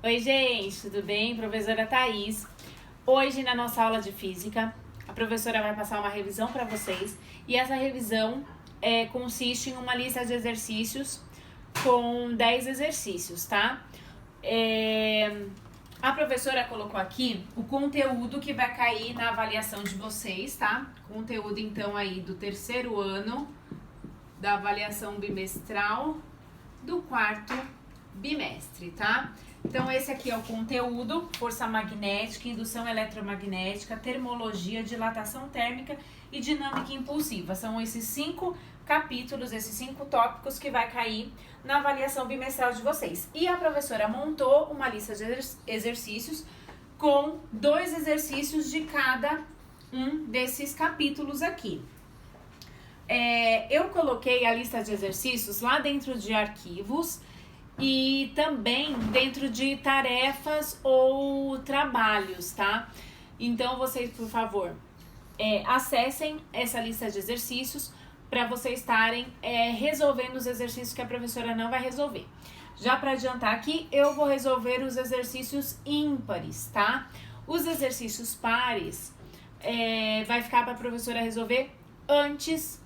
Oi, gente, tudo bem? Professora Thaís. Hoje, na nossa aula de física, a professora vai passar uma revisão para vocês e essa revisão consiste em uma lista de exercícios com 10 exercícios, tá? A professora colocou aqui o conteúdo que vai cair na avaliação de vocês, tá? Conteúdo, então, aí do terceiro ano da avaliação bimestral do quarto bimestre, tá? Então, esse aqui é o conteúdo: força magnética, indução eletromagnética, termologia, dilatação térmica e dinâmica impulsiva. São esses 5 capítulos, esses 5 tópicos que vai cair na avaliação bimestral de vocês. E a professora montou uma lista de exercícios com 2 exercícios de cada um desses capítulos aqui. Eu coloquei a lista de exercícios lá dentro de arquivos e também dentro de tarefas ou trabalhos, tá? Então, vocês, por favor, acessem essa lista de exercícios para vocês estarem resolvendo os exercícios que a professora não vai resolver. Já para adiantar aqui, eu vou resolver os exercícios ímpares, tá? Os exercícios pares vai ficar para a professora resolver antes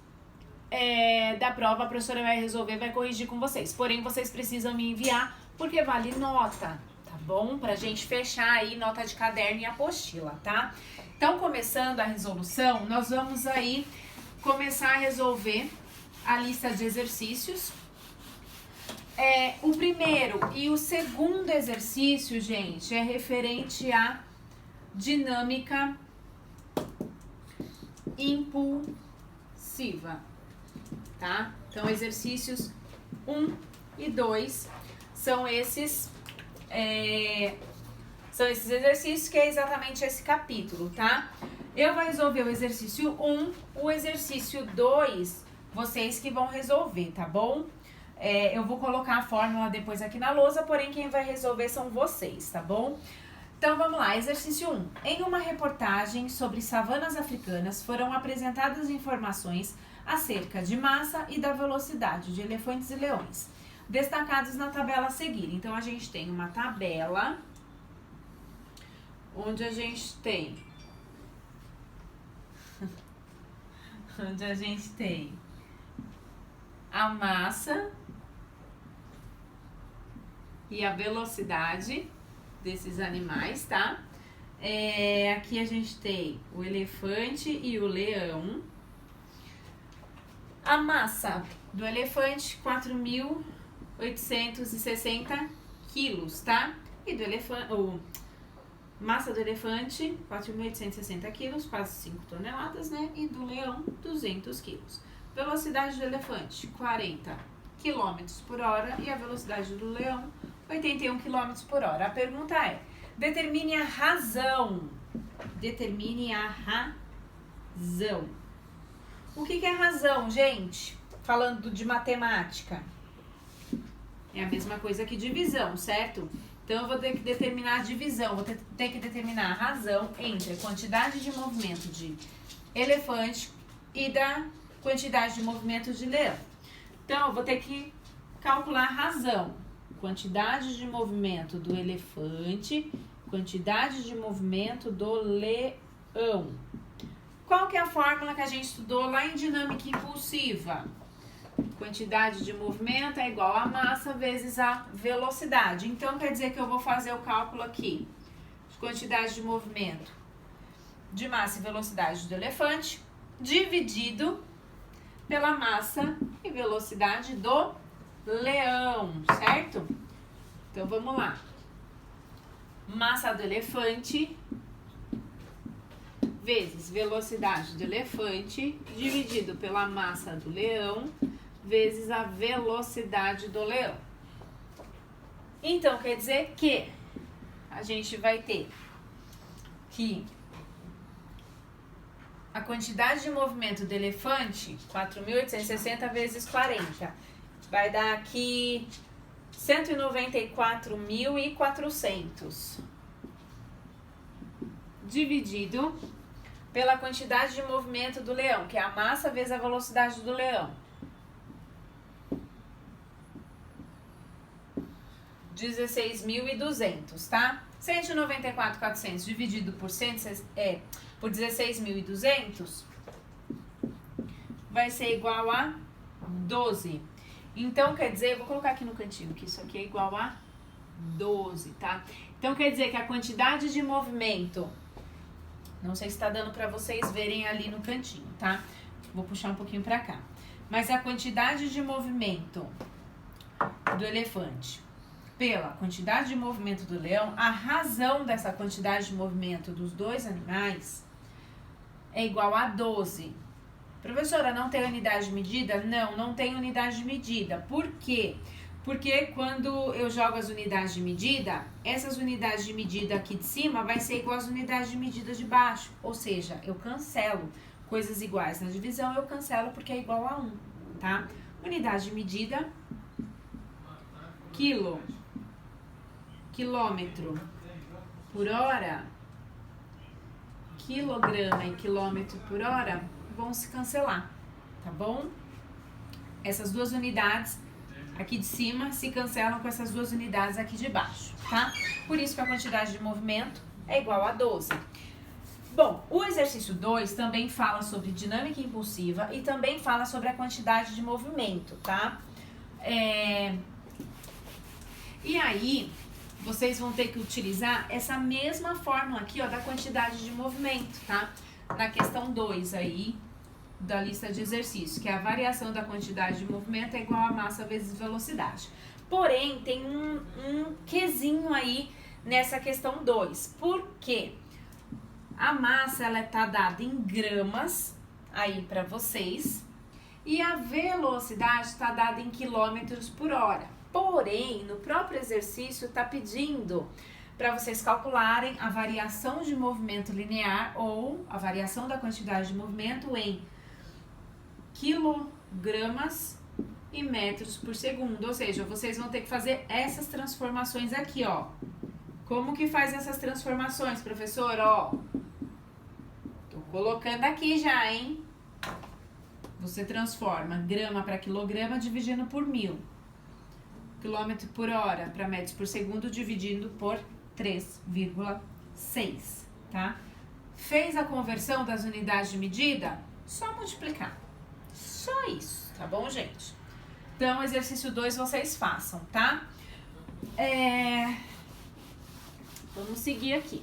da prova. A professora vai resolver, vai corrigir com vocês. Porém, vocês precisam me enviar, porque vale nota, tá bom? Pra gente fechar aí nota de caderno e apostila, tá? Então, começando a resolução, nós vamos aí começar a resolver a lista de exercícios. O primeiro e o segundo exercício, gente, é referente à dinâmica impulsiva, tá? Então, exercícios 1 e 2 são esses exercícios, que é exatamente esse capítulo, tá? Eu vou resolver o exercício 1, o exercício 2, vocês que vão resolver, tá bom? Eu vou colocar a fórmula depois aqui na lousa, porém quem vai resolver são vocês, tá bom? Então, vamos lá, exercício 1. Em uma reportagem sobre savanas africanas, foram apresentadas informações acerca de massa e da velocidade de elefantes e leões, destacados na tabela a seguir. Então, a gente tem uma tabela, onde a gente tem a massa e a velocidade desses animais, tá? Aqui a gente tem o elefante e o leão. A massa do elefante, 4.860 quilos, tá? E do elefante, massa do elefante, 4.860 quilos, quase 5 toneladas, né? E do leão, 200 quilos. Velocidade do elefante, 40 km por hora. E a velocidade do leão, 81 km por hora. A pergunta é: determine a razão. Determine a razão. O que é razão, gente? Falando de matemática. É a mesma coisa que divisão, certo? Então, eu vou ter que determinar a divisão. Vou ter que determinar a razão entre a quantidade de movimento de elefante e da quantidade de movimento de leão. Então, eu vou ter que calcular a razão. Quantidade de movimento do elefante, quantidade de movimento do leão. Qual que é a fórmula que a gente estudou lá em dinâmica impulsiva? Quantidade de movimento é igual a massa vezes a velocidade. Então, quer dizer que eu vou fazer o cálculo aqui de quantidade de movimento de massa e velocidade do elefante dividido pela massa e velocidade do leão, certo? Então, vamos lá. Massa do elefante vezes velocidade do elefante dividido pela massa do leão vezes a velocidade do leão. Então, quer dizer que a gente vai ter que a quantidade de movimento do elefante, 4.860 vezes 40, vai dar aqui 194.400, dividido pela quantidade de movimento do leão, que é a massa vezes a velocidade do leão. 16.200, tá? 194.400 dividido por 16.200 vai ser igual a 12. Então, quer dizer, eu vou colocar aqui no cantinho que isso aqui é igual a 12, tá? Então, quer dizer que a quantidade de movimento, não sei se tá dando pra vocês verem ali no cantinho, tá? Vou puxar um pouquinho pra cá. Mas a quantidade de movimento do elefante pela quantidade de movimento do leão, a razão dessa quantidade de movimento dos dois animais é igual a 12. Professora, não tem unidade de medida? Não, não tem unidade de medida. Por quê? Porque quando eu jogo as unidades de medida, essas unidades de medida aqui de cima vai ser igual às unidades de medida de baixo. Ou seja, eu cancelo coisas iguais na divisão, eu cancelo porque é igual a 1, tá? Unidade de medida, quilômetro por hora, quilograma e quilômetro por hora vão se cancelar, tá bom? Essas duas unidades aqui de cima se cancelam com essas duas unidades aqui de baixo, tá? Por isso que a quantidade de movimento é igual a 12. Bom, o exercício 2 também fala sobre dinâmica impulsiva e também fala sobre a quantidade de movimento, tá? E aí, vocês vão ter que utilizar essa mesma fórmula aqui, ó, da quantidade de movimento, tá? Na questão 2 aí, da lista de exercícios, que é a variação da quantidade de movimento é igual a massa vezes velocidade. Porém, tem um quezinho aí nessa questão 2. Por quê? A massa, ela tá dada em gramas aí para vocês e a velocidade está dada em quilômetros por hora. Porém, no próprio exercício está pedindo para vocês calcularem a variação de movimento linear ou a variação da quantidade de movimento em quilogramas e metros por segundo. Ou seja, vocês vão ter que fazer essas transformações aqui, ó. Como que faz essas transformações, professor? Ó, tô colocando aqui já, hein? Você transforma grama para quilograma dividindo por 1000. Quilômetro por hora para metros por segundo dividindo por 3,6, tá? Fez a conversão das unidades de medida? Só multiplicar. Só isso, tá bom, gente? Então, exercício 2 vocês façam, tá? Vamos seguir aqui.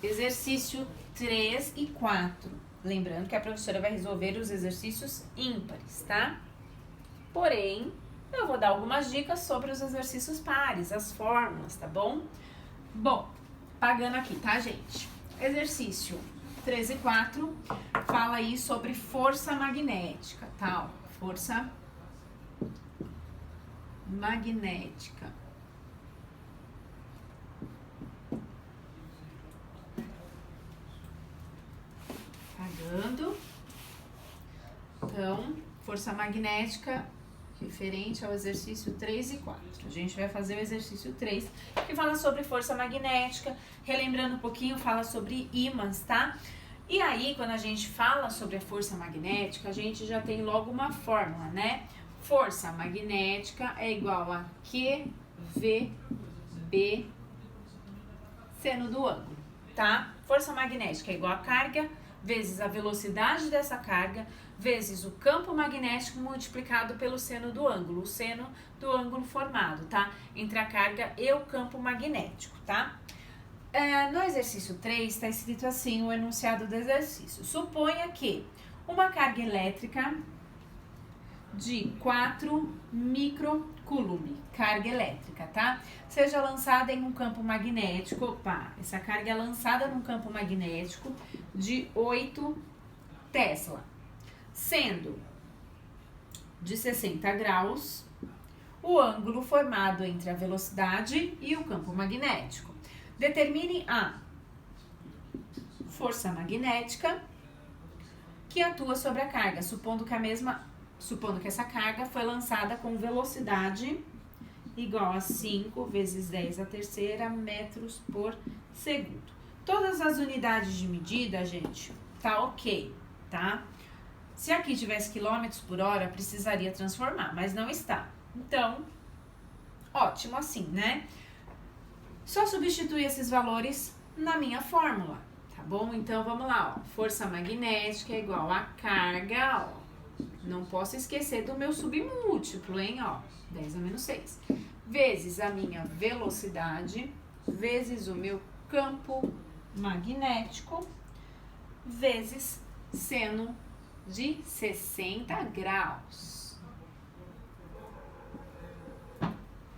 Exercício 3 e 4. Lembrando que a professora vai resolver os exercícios ímpares, tá? Porém, eu vou dar algumas dicas sobre os exercícios pares, as fórmulas, tá bom? Bom, pagando aqui, tá, gente? Exercício 3 e 4 fala aí sobre força magnética, tá? Força magnética. Pagando. Então, força magnética referente ao exercício 3 e 4. A gente vai fazer o exercício 3, que fala sobre força magnética. Relembrando um pouquinho, fala sobre ímãs, tá? E aí, quando a gente fala sobre a força magnética, a gente já tem logo uma fórmula, né? Força magnética é igual a QVB seno do ângulo, tá? Força magnética é igual a carga vezes a velocidade dessa carga vezes o campo magnético multiplicado pelo seno do ângulo, o seno do ângulo formado, tá? Entre a carga e o campo magnético, tá? No exercício 3 está escrito assim, o enunciado do exercício. Suponha que uma carga elétrica de 4 microcoulomb, carga elétrica, tá? Seja lançada em um campo magnético, essa carga é lançada num campo magnético de 8 Tesla, sendo de 60 graus o ângulo formado entre a velocidade e o campo magnético. Determine a força magnética que atua sobre a carga, supondo que essa carga foi lançada com velocidade igual a 5 vezes 10 a terceira metros por segundo. Todas as unidades de medida, gente, tá ok, tá? Se aqui tivesse quilômetros por hora, precisaria transformar, mas não está. Então, Ótimo assim, né? Só substituir esses valores na minha fórmula, tá bom? Então, vamos lá, ó. Força magnética é igual a carga, ó. Não posso esquecer do meu submúltiplo, hein, ó. 10 a menos 6. Vezes a minha velocidade, vezes o meu campo magnético, vezes seno de 60 graus.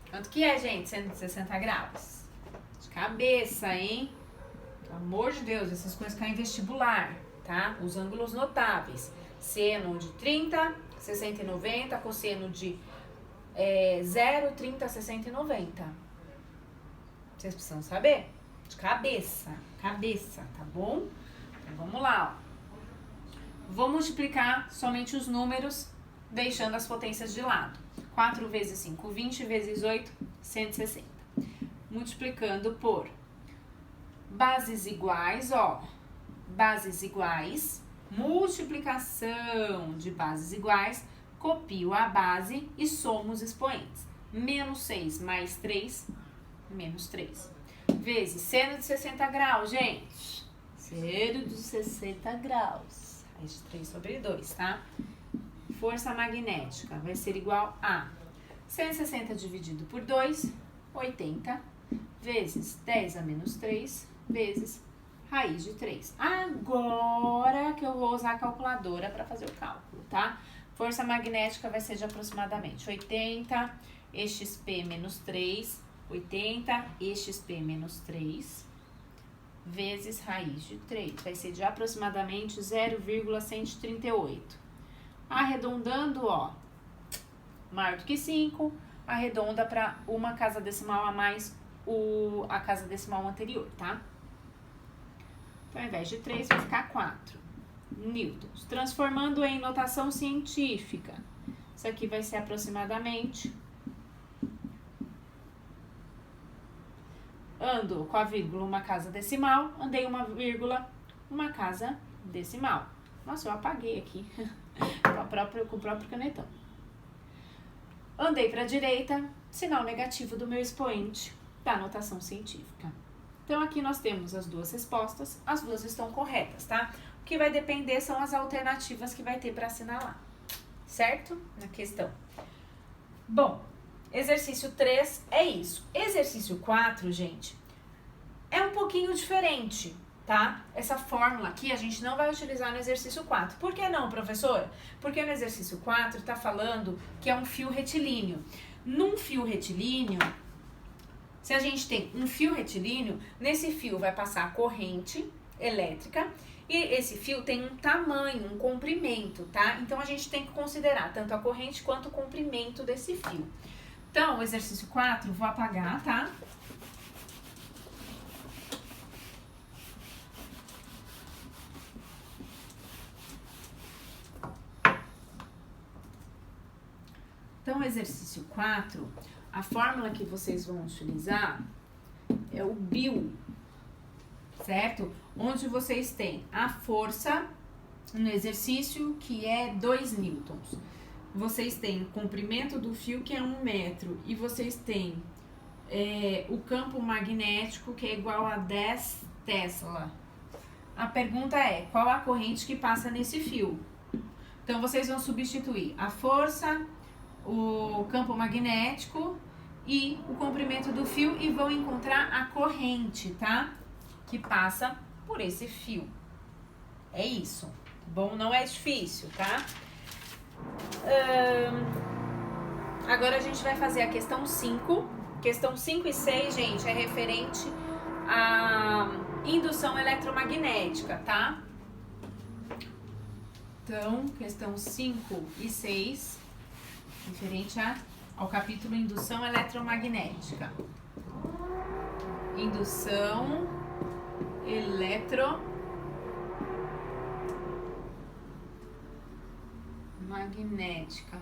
Quanto que é, gente, seno de 60 graus? De cabeça, hein? Pelo amor de Deus, essas coisas caem em vestibular, tá? Os ângulos notáveis. Seno de 30, 60 e 90, cosseno de 0, 30, 60 e 90. Vocês precisam saber? De cabeça, tá bom? Então, vamos lá, ó. Vou multiplicar somente os números, deixando as potências de lado. 4 vezes 5, 20 vezes 8, 160. Multiplicando por bases iguais, ó. Bases iguais, multiplicação de bases iguais, copio a base e somo os expoentes. Menos 6 mais 3, menos 3. Vezes seno de 60 graus, gente. Seno de 60 graus. Raiz de 3 sobre 2, tá? Força magnética vai ser igual a 160 dividido por 2, 80, vezes 10 a menos 3, vezes raiz de 3. Agora que eu vou usar a calculadora para fazer o cálculo, tá? Força magnética vai ser de aproximadamente 80, EXP menos 3, 80, EXP menos 3, vezes raiz de 3. Vai ser de aproximadamente 0,138. Arredondando, ó, maior do que 5, arredonda para uma casa decimal a mais a casa decimal anterior, tá? Então, ao invés de 3, vai ficar 4 newtons. Transformando em notação científica, isso aqui vai ser aproximadamente. Ando com a vírgula uma casa decimal, andei uma vírgula uma casa decimal. Nossa, eu apaguei aqui com o próprio canetão. Andei para a direita, sinal negativo do meu expoente da notação científica. Então, aqui nós temos as duas respostas, as duas estão corretas, tá? O que vai depender são as alternativas que vai ter para assinalar, certo? Na questão. Bom, exercício 3 é isso. Exercício 4, gente, é um pouquinho diferente, tá? Essa fórmula aqui a gente não vai utilizar no exercício 4. Por que não, professora? Porque no exercício 4 tá falando que é um fio retilíneo. Num fio retilíneo, se a gente tem um fio retilíneo, nesse fio vai passar a corrente elétrica e esse fio tem um tamanho, um comprimento, tá? Então, a gente tem que considerar tanto a corrente quanto o comprimento desse fio. Então, o exercício 4, vou apagar, tá? Então, o exercício 4, a fórmula que vocês vão utilizar é o BIL, certo? Onde vocês têm a força no exercício, que é 2 newtons. Vocês têm o comprimento do fio, que é 1 metro. E vocês têm o campo magnético, que é igual a 10 Tesla. A pergunta é, qual a corrente que passa nesse fio? Então, vocês vão substituir a força, o campo magnético e o comprimento do fio e vão encontrar a corrente, tá? Que passa por esse fio. É isso. Bom, não é difícil, tá? Agora a gente vai fazer a questão 5. Questão 5 e 6, gente, é referente à indução eletromagnética, tá? Então, questão 5 e 6, referente ao capítulo Indução Eletromagnética. Indução eletromagnética.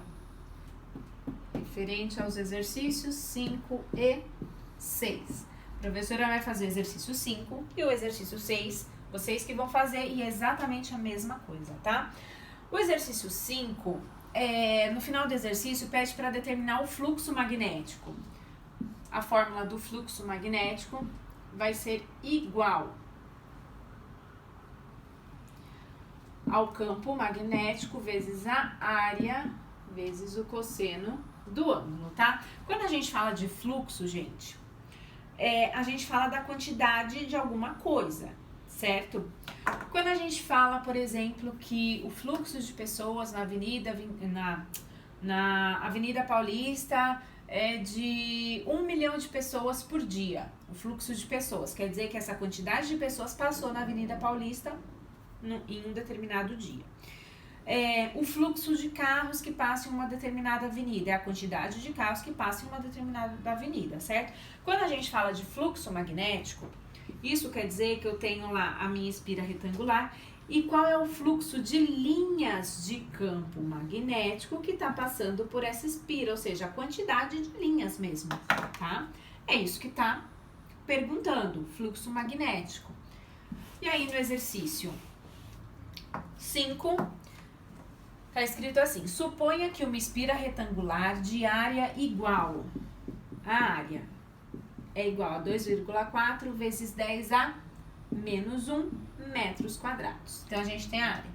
Referente aos exercícios 5 e 6. A professora vai fazer o exercício 5 e o exercício 6, vocês que vão fazer, e é exatamente a mesma coisa, tá? O exercício 5, no final do exercício, pede para determinar o fluxo magnético. a fórmula do fluxo magnético vai ser igual ao campo magnético vezes a área vezes o cosseno do ângulo, tá? Quando a gente fala de fluxo, gente, a gente fala da quantidade de alguma coisa, certo? Quando a gente fala, por exemplo, que o fluxo de pessoas na Avenida Paulista é de 1 milhão de pessoas por dia, o fluxo de pessoas, quer dizer que essa quantidade de pessoas passou na Avenida Paulista em um determinado dia. O fluxo de carros que passam em uma determinada avenida, é a quantidade de carros que passam em uma determinada avenida, certo? Quando a gente fala de fluxo magnético, isso quer dizer que eu tenho lá a minha espira retangular e qual é o fluxo de linhas de campo magnético que está passando por essa espira, ou seja, a quantidade de linhas mesmo, tá? É isso que está perguntando, fluxo magnético. E aí no exercício 5, tá escrito assim: suponha que uma espira retangular de área igual, a área é igual a 2,4 vezes 10 a menos 1 metros quadrados. Então, a gente tem a área.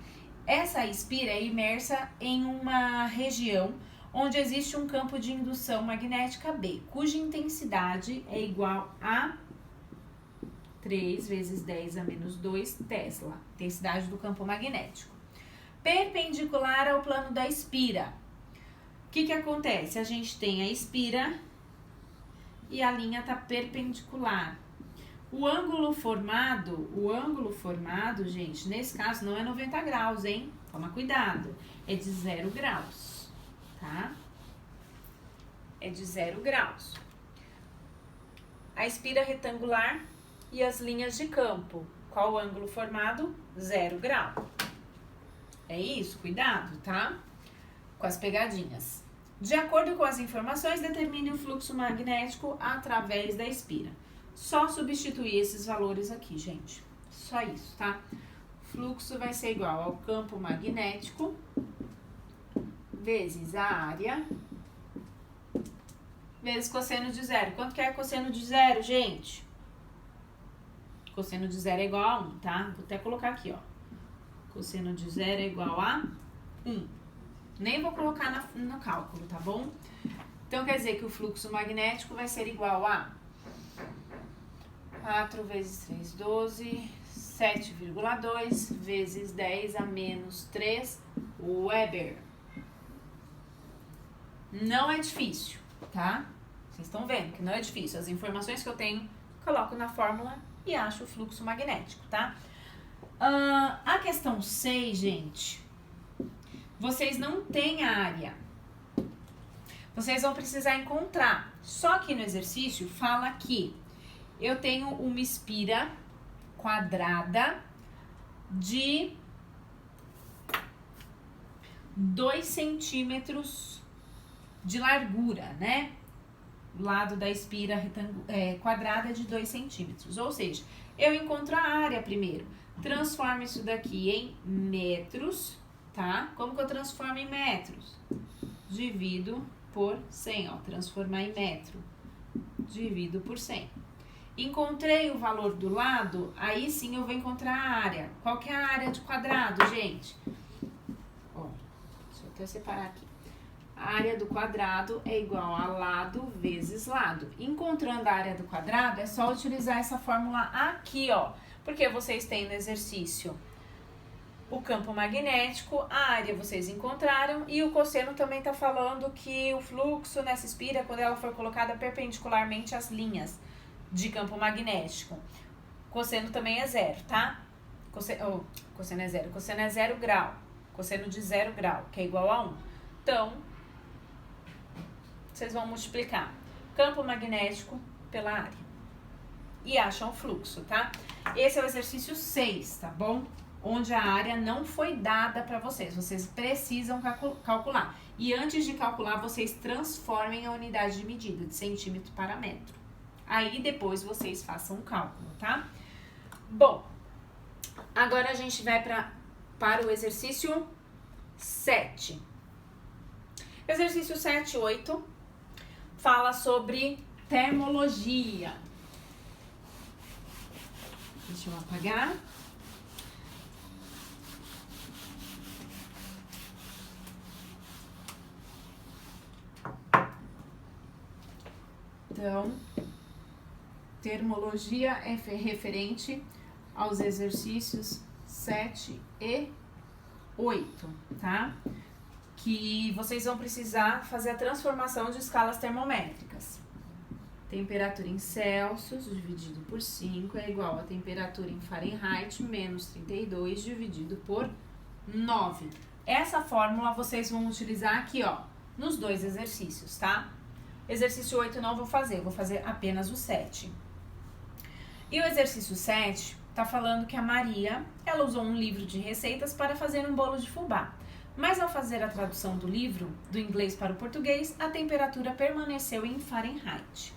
Essa espira é imersa em uma região onde existe um campo de indução magnética B, cuja intensidade é igual a 3 vezes 10 a menos 2 Tesla, intensidade do campo magnético. Perpendicular ao plano da espira. O que acontece? A gente tem a espira e a linha está perpendicular. O ângulo formado, gente, nesse caso não é 90 graus, hein? Toma cuidado. É de 0 graus, tá? É de 0 graus. A espira retangular e as linhas de campo. Qual o ângulo formado? 0 grau. É isso, cuidado, tá? Com as pegadinhas. De acordo com as informações, determine o fluxo magnético através da espira. Só substituir esses valores aqui, gente. Só isso, tá? Fluxo vai ser igual ao campo magnético vezes a área vezes cosseno de 0. Quanto que é cosseno de 0, gente? Cosseno de 0 é igual a 1, tá? Vou até colocar aqui, ó. Cosseno de 0 é igual a 1. Nem vou colocar no cálculo, tá bom? Então, quer dizer que o fluxo magnético vai ser igual a 4 vezes 3, 12, 7,2 vezes 10 a menos 3 Weber. Não é difícil, tá? Vocês estão vendo que não é difícil. As informações que eu tenho, coloco na fórmula e acho o fluxo magnético, tá? A questão 6, gente, vocês não têm a área. Vocês vão precisar encontrar. Só que no exercício fala que eu tenho uma espira quadrada de 2 centímetros de largura, né? O lado da espira quadrada é de 2 centímetros. Ou seja, eu encontro a área primeiro. Transformo isso daqui em metros, tá? Como que eu transformo em metros? Divido por 100, ó. Transformar em metro. Divido por 100. Encontrei o valor do lado, aí sim eu vou encontrar a área. Qual que é a área de quadrado, gente? Ó, deixa eu até separar aqui. A área do quadrado é igual a lado vezes lado. Encontrando a área do quadrado, é só utilizar essa fórmula aqui, ó. Porque vocês têm no exercício o campo magnético, a área vocês encontraram, e o cosseno também está falando que o fluxo nessa espira, quando ela for colocada perpendicularmente às linhas de campo magnético. Cosseno também é 0, tá? Cosseno é 0. Cosseno é 0 grau. Cosseno de 0 grau, que é igual a 1. Então, vocês vão multiplicar campo magnético pela área. E acham o fluxo, tá? Esse é o exercício 6, tá bom? Onde a área não foi dada para vocês. Vocês precisam calcular. E antes de calcular, vocês transformem a unidade de medida de centímetro para metro. Aí depois vocês façam o cálculo, tá? Bom, agora a gente vai para o exercício 7. Exercício 7, 8 fala sobre termologia. Deixa eu apagar. Então, termologia é referente aos exercícios 7 e 8, tá? Que vocês vão precisar fazer a transformação de escalas termométricas. Temperatura em Celsius dividido por 5 é igual a temperatura em Fahrenheit menos 32 dividido por 9. Essa fórmula vocês vão utilizar aqui, ó, nos dois exercícios, tá? Exercício 8 não vou fazer apenas o 7. E o exercício 7 tá falando que a Maria, ela usou um livro de receitas para fazer um bolo de fubá. Mas ao fazer a tradução do livro, do inglês para o português, a temperatura permaneceu em Fahrenheit.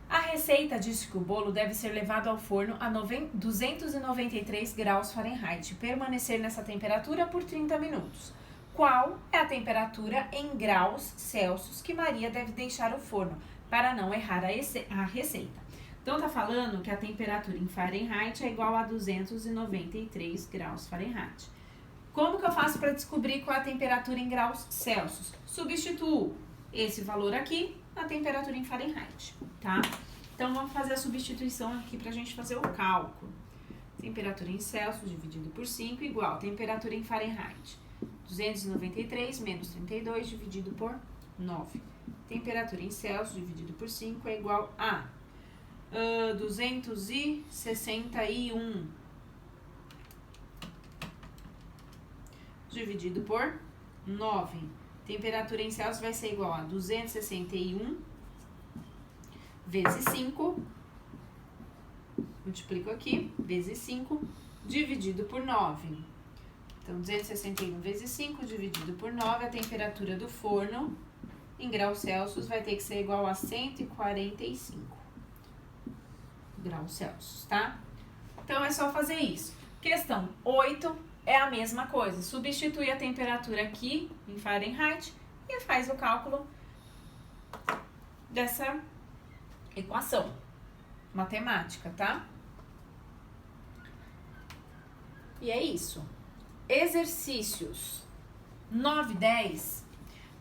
A receita diz que o bolo deve ser levado ao forno a 293 graus Fahrenheit e permanecer nessa temperatura por 30 minutos. Qual é a temperatura em graus Celsius que Maria deve deixar o forno para não errar a receita? Então, tá falando que a temperatura em Fahrenheit é igual a 293 graus Fahrenheit. Como que eu faço para descobrir qual é a temperatura em graus Celsius? Substituo esse valor aqui na temperatura em Fahrenheit, tá? Então, vamos fazer a substituição aqui para a gente fazer o cálculo. Temperatura em Celsius dividido por 5 igual a temperatura em Fahrenheit. 293 menos 32 dividido por 9. Temperatura em Celsius dividido por 5 é igual a 261 dividido por 9. Temperatura em Celsius vai ser igual a 261 vezes 5. Multiplico aqui, vezes 5, dividido por 9. Então, 261 vezes 5 dividido por 9, a temperatura do forno em graus Celsius vai ter que ser igual a 145 graus Celsius, tá? Então, é só fazer isso. Questão 8 é a mesma coisa. Substitui a temperatura aqui em Fahrenheit e faz o cálculo dessa equação matemática, tá? E é isso. Exercícios 9 e 10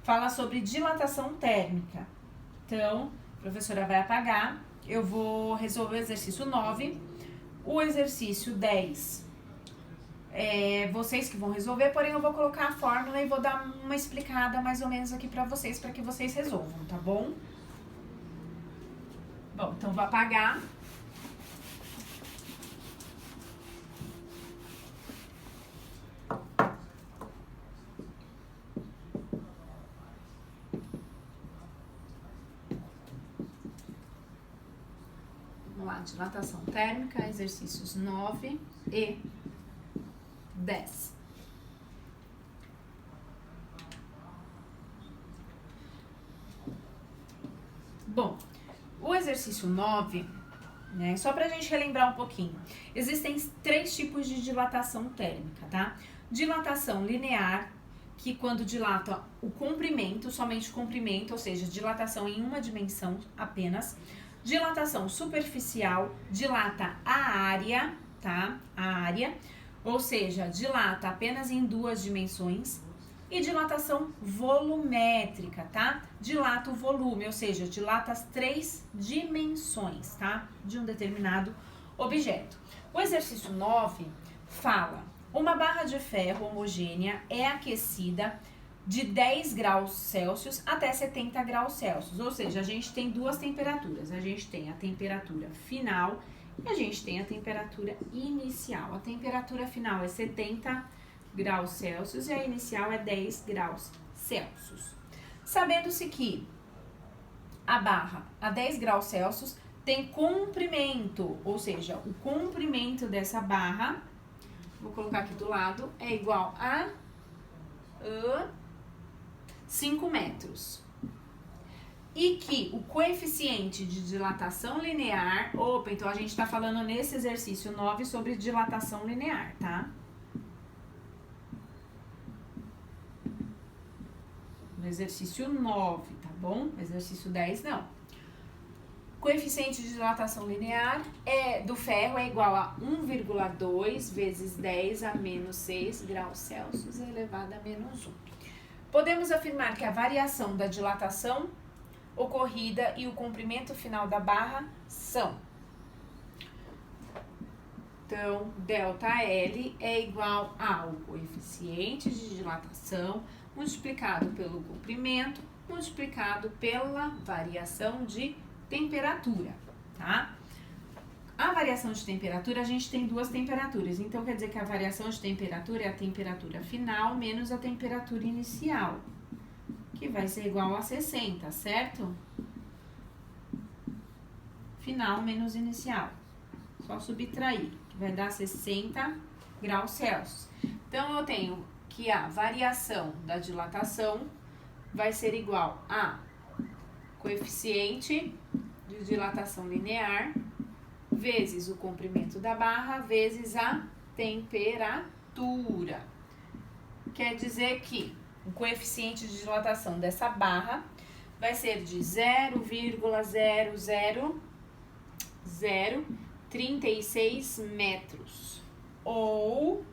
fala sobre dilatação térmica. Então, a professora vai apagar. Eu vou resolver o exercício 9. O exercício 10 vocês que vão resolver, porém eu vou colocar a fórmula e vou dar uma explicada mais ou menos aqui pra vocês, para que vocês resolvam, tá bom? Bom, então vou apagar. Vamos lá, dilatação térmica, exercícios 9 e 10. Bom, o exercício 9, né, só pra gente relembrar um pouquinho, existem 3 tipos de dilatação térmica, tá? Dilatação linear, que quando dilata o comprimento, somente o comprimento, ou seja, dilatação em uma dimensão apenas. Dilatação superficial, dilata a área, tá? A área, ou seja, dilata apenas em 2 dimensões. E dilatação volumétrica, tá? Dilata o volume, ou seja, dilata as 3 dimensões, tá? De um determinado objeto. O exercício 9 fala: uma barra de ferro homogênea é aquecida de 10 graus Celsius até 70 graus Celsius. Ou seja, a gente tem 2 temperaturas. A gente tem a temperatura final e a gente tem a temperatura inicial. A temperatura final é 70 graus Celsius e a inicial é 10 graus Celsius. Sabendo-se que a barra a 10 graus Celsius tem comprimento, ou seja, o comprimento dessa barra, vou colocar aqui do lado, é igual a 5 metros. E que o coeficiente de dilatação linear, então a gente está falando nesse exercício 9 sobre dilatação linear, tá? No exercício 9, tá bom? Exercício 10 não. Coeficiente de dilatação linear do ferro é igual a 1,2 vezes 10 a menos 6 graus Celsius elevado a menos 1. Podemos afirmar que a variação da dilatação ocorrida e o comprimento final da barra são. Então, ΔL é igual ao coeficiente de dilatação multiplicado pelo comprimento multiplicado pela variação de temperatura, tá? A variação de temperatura, a gente tem duas temperaturas, então quer dizer que a variação de temperatura é a temperatura final menos a temperatura inicial, que vai ser igual a 60, certo? Final menos inicial, só subtrair, que vai dar 60 graus Celsius. Então, eu tenho que a variação da dilatação vai ser igual a coeficiente de dilatação linear vezes o comprimento da barra vezes a temperatura. Quer dizer que o coeficiente de dilatação dessa barra vai ser de 0,00036 metros ou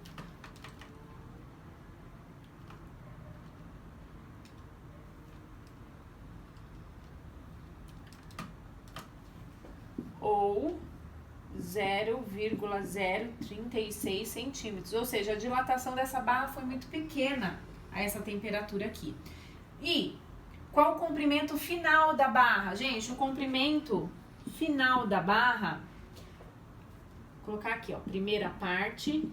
0,036 centímetros, ou seja, a dilatação dessa barra foi muito pequena a essa temperatura aqui. E qual o comprimento final da barra? Gente, o comprimento final da barra, vou colocar aqui, ó, primeira parte,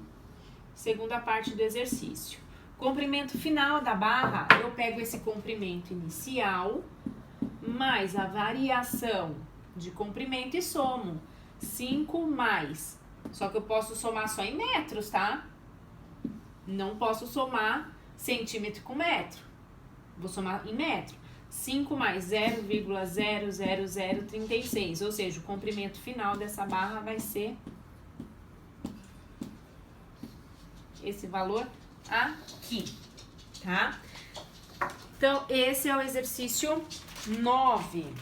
segunda parte do exercício. Comprimento final da barra, eu pego esse comprimento inicial mais a variação de comprimento e somo. 5 mais, só que eu posso somar só em metros, tá? Não posso somar centímetro com metro, vou somar em metro. 5 mais 0,00036, ou seja, o comprimento final dessa barra vai ser esse valor aqui, tá? Então, esse é o exercício 9.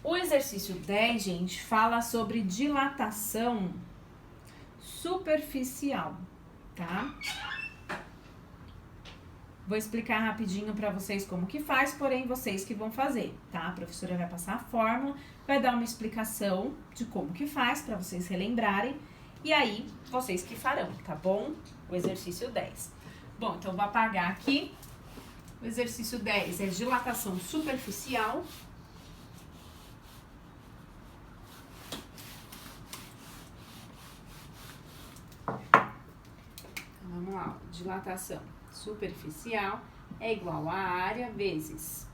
O exercício 10, gente, fala sobre dilatação superficial, tá? Vou explicar rapidinho para vocês como que faz, porém vocês que vão fazer, tá? A professora vai passar a fórmula, vai dar uma explicação de como que faz para vocês relembrarem e aí vocês que farão, tá bom? O exercício 10. Bom, então vou apagar aqui. O exercício 10 é dilatação superficial. Vamos lá, dilatação superficial é igual a área vezes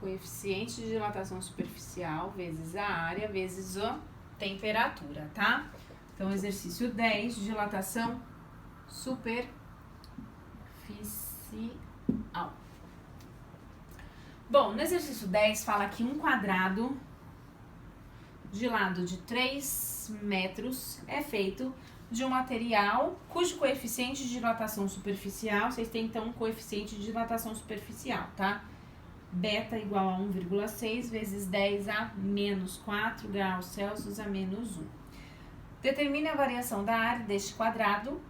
coeficiente de dilatação superficial vezes a área vezes a temperatura, tá? Então, exercício 10, dilatação superficial. Bom, no exercício 10 fala que um quadrado de lado de 3 metros é feito de um material cujo coeficiente de dilatação superficial, vocês têm então um coeficiente de dilatação superficial, tá? Beta igual a 1,6 vezes 10 a menos 4 graus Celsius a menos 1. Determine a variação da área deste quadrado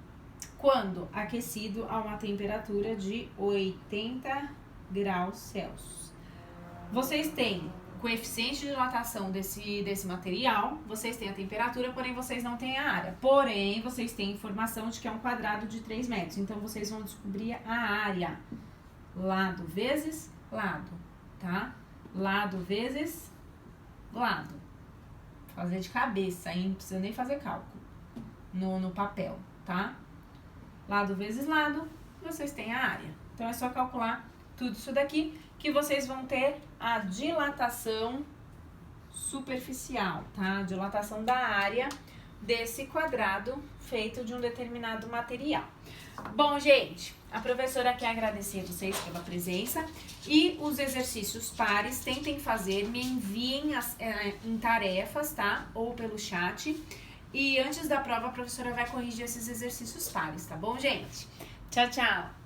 quando aquecido a uma temperatura de 80 graus Celsius. Vocês têm coeficiente de dilatação desse material, vocês têm a temperatura, porém vocês não têm a área. Porém, vocês têm informação de que é um quadrado de 3 metros. Então, vocês vão descobrir a área. Lado vezes lado, tá? Lado vezes lado. Fazer de cabeça, hein? Não precisa nem fazer cálculo no papel, tá? Lado vezes lado, vocês têm a área. Então, é só calcular tudo isso daqui que vocês vão ter a dilatação superficial, tá? A dilatação da área desse quadrado feito de um determinado material. Bom, gente, a professora quer agradecer vocês pela presença e os exercícios pares tentem fazer, me enviem em tarefas, tá? Ou pelo chat. E antes da prova, a professora vai corrigir esses exercícios pares, tá bom, gente? Tchau, tchau!